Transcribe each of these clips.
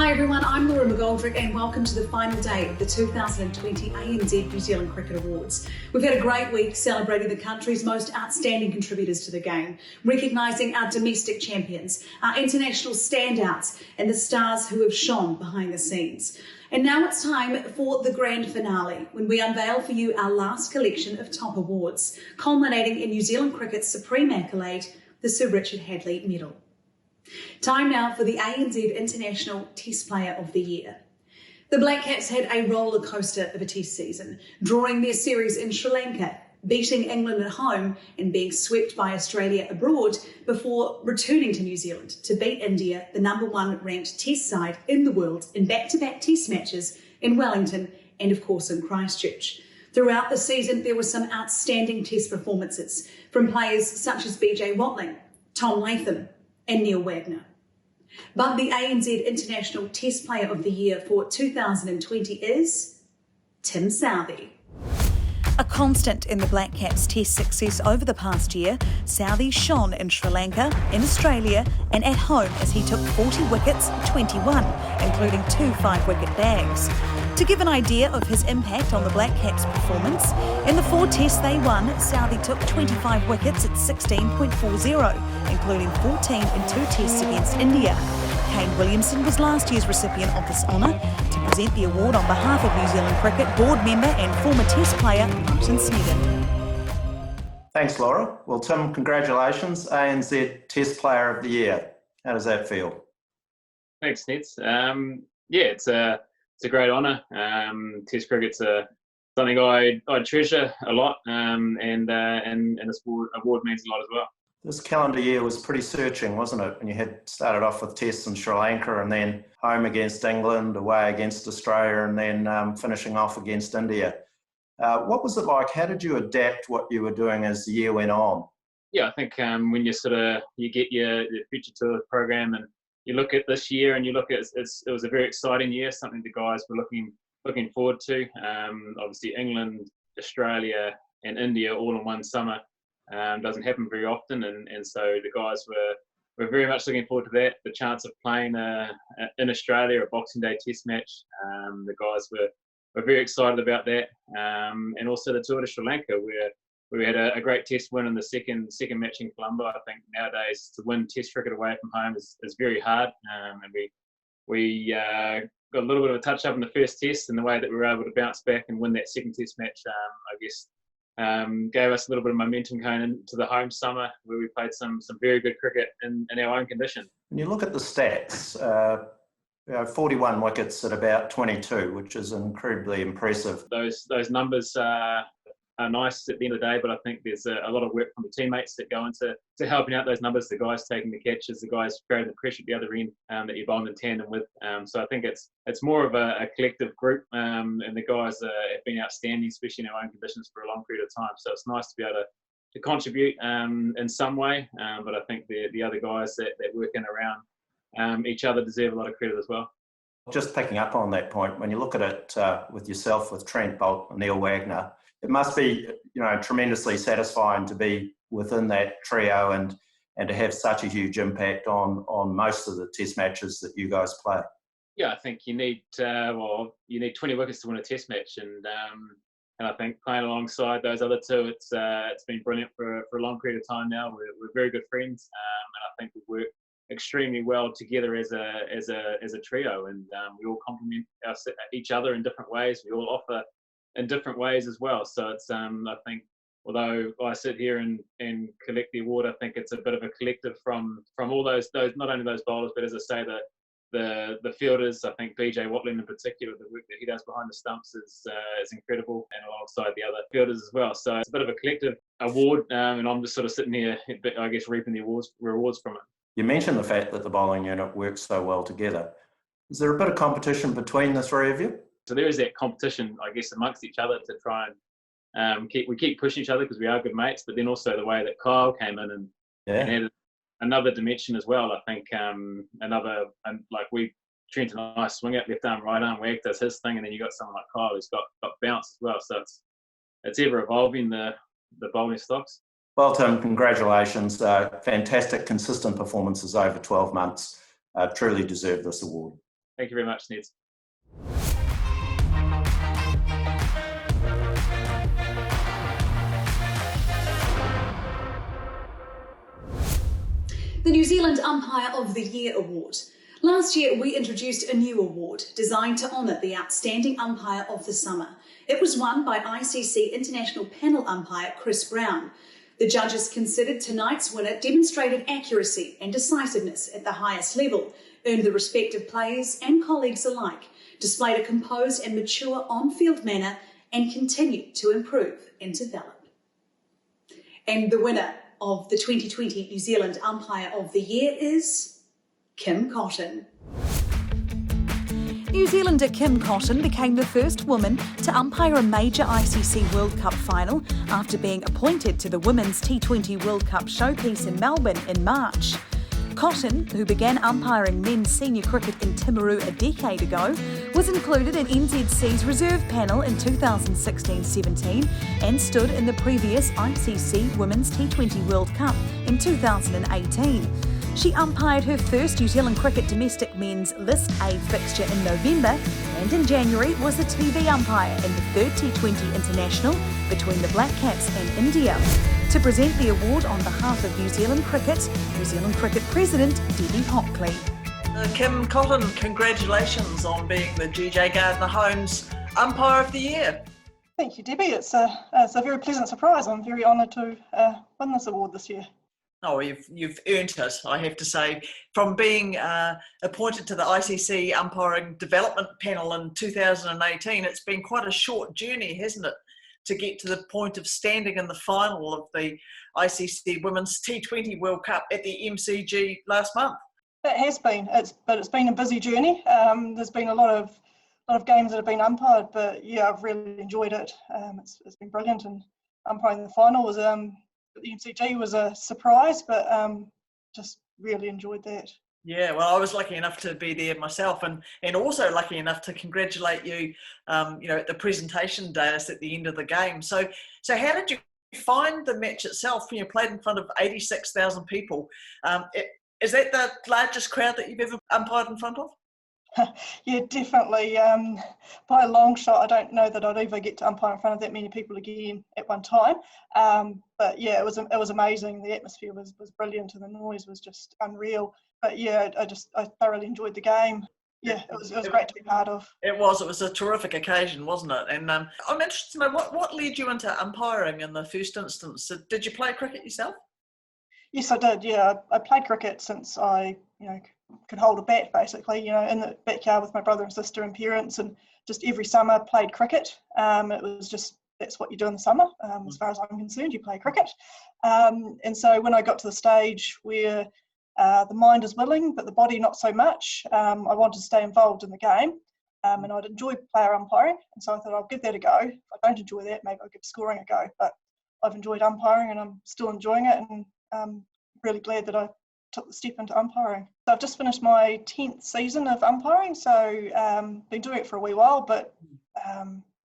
Hi everyone, I'm Laura McGoldrick and welcome to the final day of the 2020 ANZ New Zealand Cricket Awards. We've had a great week celebrating the country's most outstanding contributors to the game, recognising our domestic champions, our international standouts and the stars who have shone behind the scenes. And now it's time for the grand finale, when we unveil for you our last collection of top awards, culminating in New Zealand cricket's supreme accolade, the Sir Richard Hadlee Medal. Time now for the ANZ International Test Player of the Year. The Black Caps had a roller coaster of a test season, drawing their series in Sri Lanka, beating England at home and being swept by Australia abroad before returning to New Zealand to beat India, the #1 ranked test side in the world, in back-to-back test matches in Wellington and of course in Christchurch. Throughout the season there were some outstanding test performances from players such as BJ Watling, Tom Latham and Neil Wagner. But the ANZ International Test Player of the Year for 2020 is Tim Southee. A constant in the Black Caps' test success over the past year, Southee shone in Sri Lanka, in Australia and at home as he took 40 wickets, 21, including 2 5-wicket bags. To give an idea of his impact on the Black Caps' performance, in the 4 tests they won, Southee took 25 wickets at 16.40, including 14 in 2 tests against India. Kane Williamson was last year's recipient of this honour. To present the award on behalf of New Zealand Cricket, board member and former test player Martin Sneddon. Thanks, Laura. Well, Tim, congratulations, ANZ Test Player of the Year. How does that feel? Thanks, Neds. It's a great honour. Test cricket's something I treasure a lot, and this award means a lot as well. This calendar year was pretty searching, wasn't it? When you had started off with tests in Sri Lanka and then home against England, away against Australia, and then finishing off against India. What was it like? How did you adapt what you were doing as the year went on? Yeah, I think when you get your future tour program and you look at this year and you look at it was a very exciting year, something the guys were looking forward to. Obviously, England, Australia, and India all in one summer. Doesn't happen very often, and so the guys were very much looking forward to that. The chance of playing in Australia a Boxing Day Test match, the guys were very excited about that, and also the tour to Sri Lanka where we had a great Test win in the second match in Colombo. I think nowadays to win Test cricket away from home is very hard, and we got a little bit of a touch up in the first Test, and the way that we were able to bounce back and win that second Test match, I guess. Gave us a little bit of momentum going into the home summer where we played some very good cricket in our own condition. When you look at the stats, 41 wickets at about 22, which is incredibly impressive. Those numbers are nice at the end of the day, but I think there's a lot of work from the teammates that go into helping out those numbers, the guys taking the catches, the guys creating the pressure at the other end that you're bowling in tandem with. So I think it's more of a collective group, and the guys have been outstanding, especially in our own conditions for a long period of time. So it's nice to be able to contribute in some way, but I think the other guys that work in around each other deserve a lot of credit as well. Just picking up on that point, when you look at it with yourself, with Trent Boult and Neil Wagner, it must be, tremendously satisfying to be within that trio and to have such a huge impact on most of the test matches that you guys play. Yeah, I think you need 20 wickets to win a test match, and I think playing alongside those other two, it's been brilliant for a long period of time now. We're very good friends, and I think we work extremely well together as a trio, and we all complement each other in different ways. We all offer in different ways as well. So it's I think although I sit here and collect the award, I think it's a bit of a collective from all those not only those bowlers, but as I say, the fielders. I think BJ Watling in particular, the work that he does behind the stumps is incredible, and alongside the other fielders as well. So it's a bit of a collective award, and I'm just sort of sitting here, I guess, reaping the rewards from it. You mentioned the fact that the bowling unit works so well together. Is there a bit of competition between the three of you? So there is that competition, I guess, amongst each other to try and keep pushing each other because we are good mates. But then also the way that Kyle came in and added another dimension as well. I think Trent and I swing it left arm, right arm. Wag does his thing, and then you got someone like Kyle who's got bounce as well. So it's ever evolving the bowling stocks. Well, Tim, congratulations. Fantastic, consistent performances over 12 months. Truly deserve this award. Thank you very much, Neds. The New Zealand Umpire of the Year Award. Last year, we introduced a new award designed to honour the outstanding umpire of the summer. It was won by ICC International Panel umpire Chris Brown. The judges considered tonight's winner demonstrated accuracy and decisiveness at the highest level, earned the respect of players and colleagues alike, displayed a composed and mature on-field manner, and continued to improve and develop. And the winner of the 2020 New Zealand Umpire of the Year is Kim Cotton. New Zealander Kim Cotton became the first woman to umpire a major ICC World Cup final after being appointed to the Women's T20 World Cup showpiece in Melbourne in March. Cotton, who began umpiring men's senior cricket in Timaru a decade ago, was included in NZC's reserve panel in 2016-17 and stood in the previous ICC Women's T20 World Cup in 2018. She umpired her first New Zealand cricket domestic men's List A fixture in November, and in January was a TV umpire in the third T20 International between the Black Caps and India. To present the award on behalf of New Zealand Cricket President Debbie Hockley. Kim Cotton, congratulations on being the GJ Gardner Holmes Umpire of the Year. Thank you, Debbie. It's a very pleasant surprise. I'm very honoured to win this award this year. Oh, you've earned it, I have to say. From being appointed to the ICC Umpiring Development Panel in 2018, it's been quite a short journey, hasn't it, to get to the point of standing in the final of the ICC Women's T20 World Cup at the MCG last month. It has been, but it's been a busy journey. There's been a lot of games that have been umpired, but yeah, I've really enjoyed it. It's been brilliant, and umpiring the final was the MCG was a surprise, but just really enjoyed that. Yeah, well, I was lucky enough to be there myself, and also lucky enough to congratulate you, at the presentation dais at the end of the game. So how did you find the match itself? You played in front of 86,000 people. Is that the largest crowd that you've ever umpired in front of? Yeah, definitely. By a long shot, I don't know that I'd ever get to umpire in front of that many people again at one time. But yeah, it was amazing. The atmosphere was brilliant, and the noise was just unreal. But yeah, I thoroughly enjoyed the game. Yeah, it was great to be part of. It was a terrific occasion, wasn't it? And I'm interested to know what led you into umpiring in the first instance. Did you play cricket yourself? Yes, I did. Yeah, I played cricket since I could hold a bat, basically, in the backyard with my brother and sister and parents, and just every summer played cricket. It was just, that's what you do in the summer. As far as I'm concerned, you play cricket. And so when I got to the stage where the mind is willing, but the body not so much, I wanted to stay involved in the game, and I'd enjoy player umpiring. And so I thought I'll give that a go. If I don't enjoy that, maybe I'll give scoring a go. But I've enjoyed umpiring, and I'm still enjoying it, and I'm really glad that I took the step into umpiring. So I've just finished my 10th season of umpiring, so been doing it for a wee while, but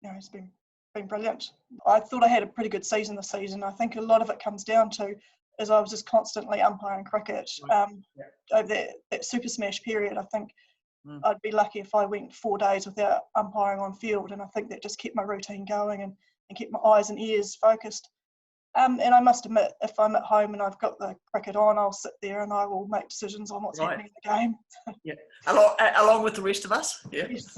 it's been brilliant. I thought I had a pretty good season this season. I think a lot of it comes down to is I was just constantly umpiring cricket over that Super Smash period. I think I'd be lucky if I went 4 days without umpiring on field, and I think that just kept my routine going and kept my eyes and ears focused. And I must admit, if I'm at home and I've got the cricket on, I'll sit there and I will make decisions on what's happening in the game. Yeah, along with the rest of us. Yeah. Yes.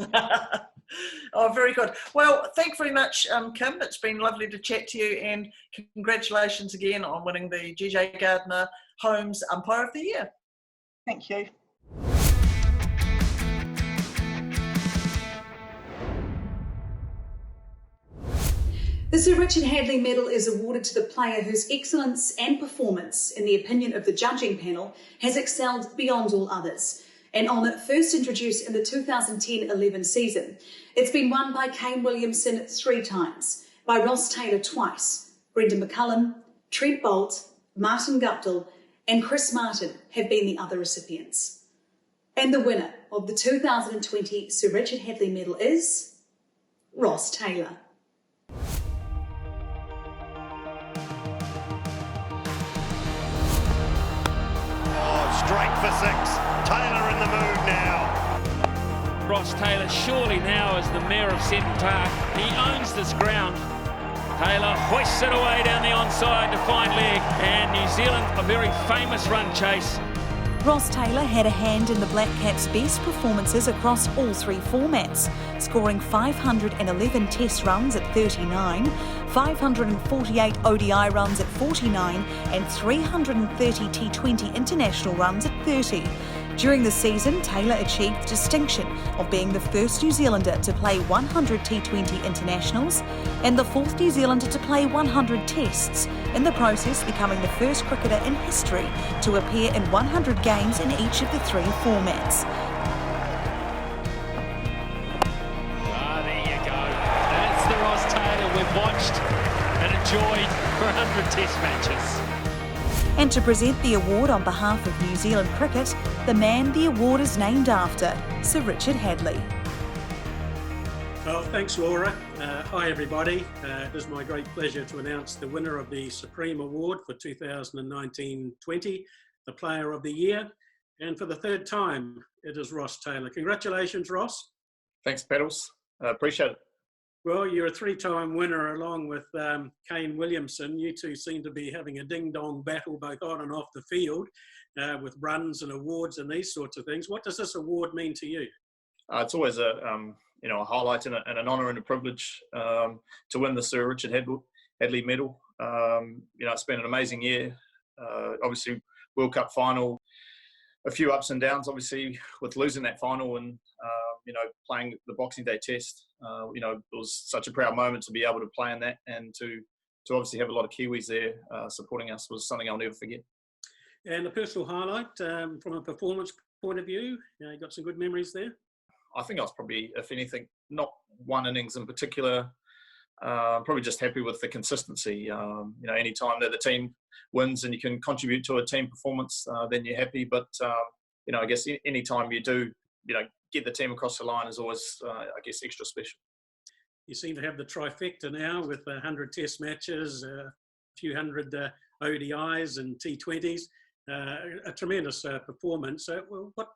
Oh, very good. Well, thank you very much, Kim. It's been lovely to chat to you, and congratulations again on winning the GJ Gardner Holmes Umpire of the Year. Thank you. The Sir Richard Hadlee Medal is awarded to the player whose excellence and performance, in the opinion of the judging panel, has excelled beyond all others. An honour first introduced in the 2010-11 season. It's been won by Kane Williamson 3 times, by Ross Taylor twice. Brendan McCullum, Trent Boult, Martin Guptill and Chris Martin have been the other recipients. And the winner of the 2020 Sir Richard Hadlee Medal is Ross Taylor. Straight for 6. Taylor in the mood now. Ross Taylor surely now as the mayor of Central Park. He owns this ground. Taylor hoists it away down the onside to find leg, and New Zealand a very famous run chase. Ross Taylor had a hand in the Black Caps' best performances across all three formats, scoring 511 Test runs at 39, 548 ODI runs at 49 and 330 T20 international runs at 30. During the season, Taylor achieved the distinction of being the first New Zealander to play 100 T20 internationals and the fourth New Zealander to play 100 tests, in the process becoming the first cricketer in history to appear in 100 games in each of the three formats. There you go. That's the Ross Taylor we've watched and enjoyed for 100 Test matches. And to present the award on behalf of New Zealand cricket, the man the award is named after, Sir Richard Hadlee. Well, thanks, Laura. Hi, everybody. It is my great pleasure to announce the winner of the Supreme Award for 2019-20, the Player of the Year. And for the third time, it is Ross Taylor. Congratulations, Ross. Thanks, Pedals. Appreciate it. Well, you're a three-time winner along with Kane Williamson. You two seem to be having a ding-dong battle both on and off the field with runs and awards and these sorts of things. What does this award mean to you? It's always a highlight and an honour and a privilege to win the Sir Richard Hadlee Medal. It's been an amazing year. Obviously, World Cup final, a few ups and downs, obviously, with losing that final and playing the Boxing Day Test. It was such a proud moment to be able to play in that and to obviously have a lot of Kiwis there supporting us was something I'll never forget. And a personal highlight from a performance point of view, you got some good memories there? I think I was probably, if anything, not one innings in particular, probably just happy with the consistency. Any time that the team wins and you can contribute to a team performance, then you're happy. But, I guess any time you do, get the team across the line is always, extra special. You seem to have the trifecta now with 100 Test matches, a few hundred ODIs and T20s. A tremendous performance. What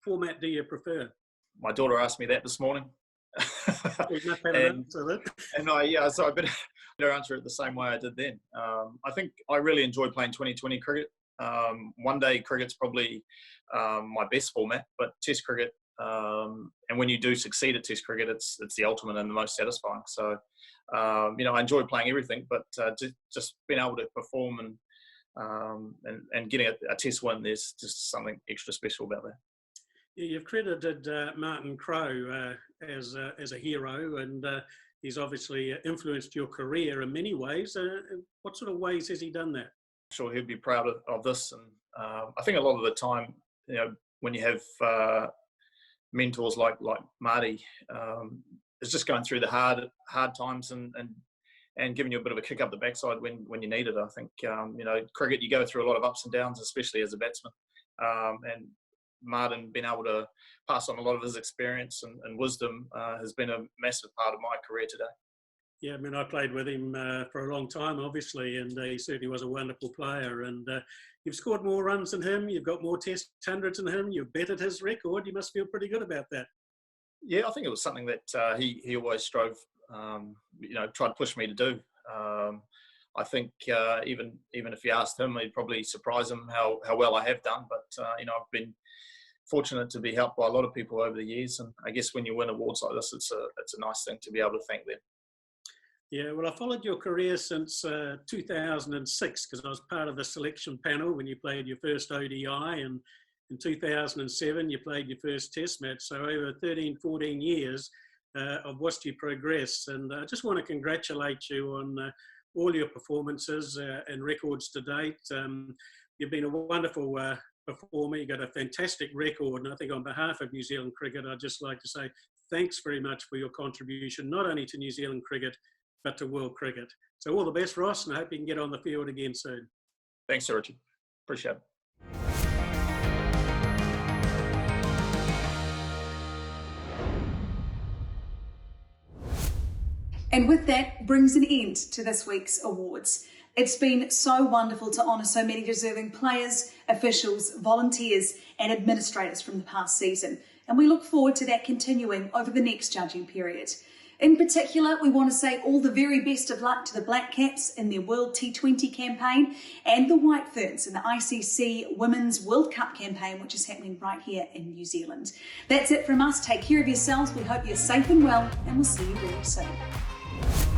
format do you prefer? My daughter asked me that this morning. So I better answer it the same way I did then. I think I really enjoy playing 2020 cricket. One-day cricket's probably my best format, but Test cricket, and when you do succeed at Test cricket, it's the ultimate and the most satisfying. So, I enjoy playing everything, but just being able to perform and getting a Test win, there's just something extra special about that. You've credited Martin Crowe as a hero, and he's obviously influenced your career in many ways. What sort of ways has he done that? I'm sure he'd be proud of this. And I think a lot of the time, when you have mentors like Marty, it's just going through the hard times and giving you a bit of a kick up the backside when you need it. I think, cricket, you go through a lot of ups and downs, especially as a batsman. And Martin being able to pass on a lot of his experience and wisdom has been a massive part of my career today. Yeah, I played with him for a long time, obviously, and he certainly was a wonderful player. And you've scored more runs than him, you've got more Test hundreds than him, you've bettered his record. You must feel pretty good about that. Yeah, I think it was something that he always strove, tried to push me to do. I think even if you asked him, he'd probably surprise him how well I have done. But, I've been fortunate to be helped by a lot of people over the years. And I guess when you win awards like this, it's a nice thing to be able to thank them. Yeah, well, I followed your career since 2006 because I was part of the selection panel when you played your first ODI, and in 2007 you played your first Test match. So over 13, 14 years, I've watched you progress, and I just want to congratulate you on all your performances and records to date. You've been a wonderful performer. You've got a fantastic record, and I think on behalf of New Zealand cricket, I'd just like to say thanks very much for your contribution, not only to New Zealand cricket, but to world cricket. So all the best, Ross, and I hope you can get on the field again soon. Thanks, Sir Richard. Appreciate it. And with that brings an end to this week's awards. It's been so wonderful to honour so many deserving players, officials, volunteers and administrators from the past season. and we look forward to that continuing over the next judging period. In particular, we want to say all the very best of luck to the Black Caps in their World T20 campaign and the White Ferns in the ICC Women's World Cup campaign, which is happening right here in New Zealand. That's it from us. Take care of yourselves. We hope you're safe and well, and we'll see you very soon.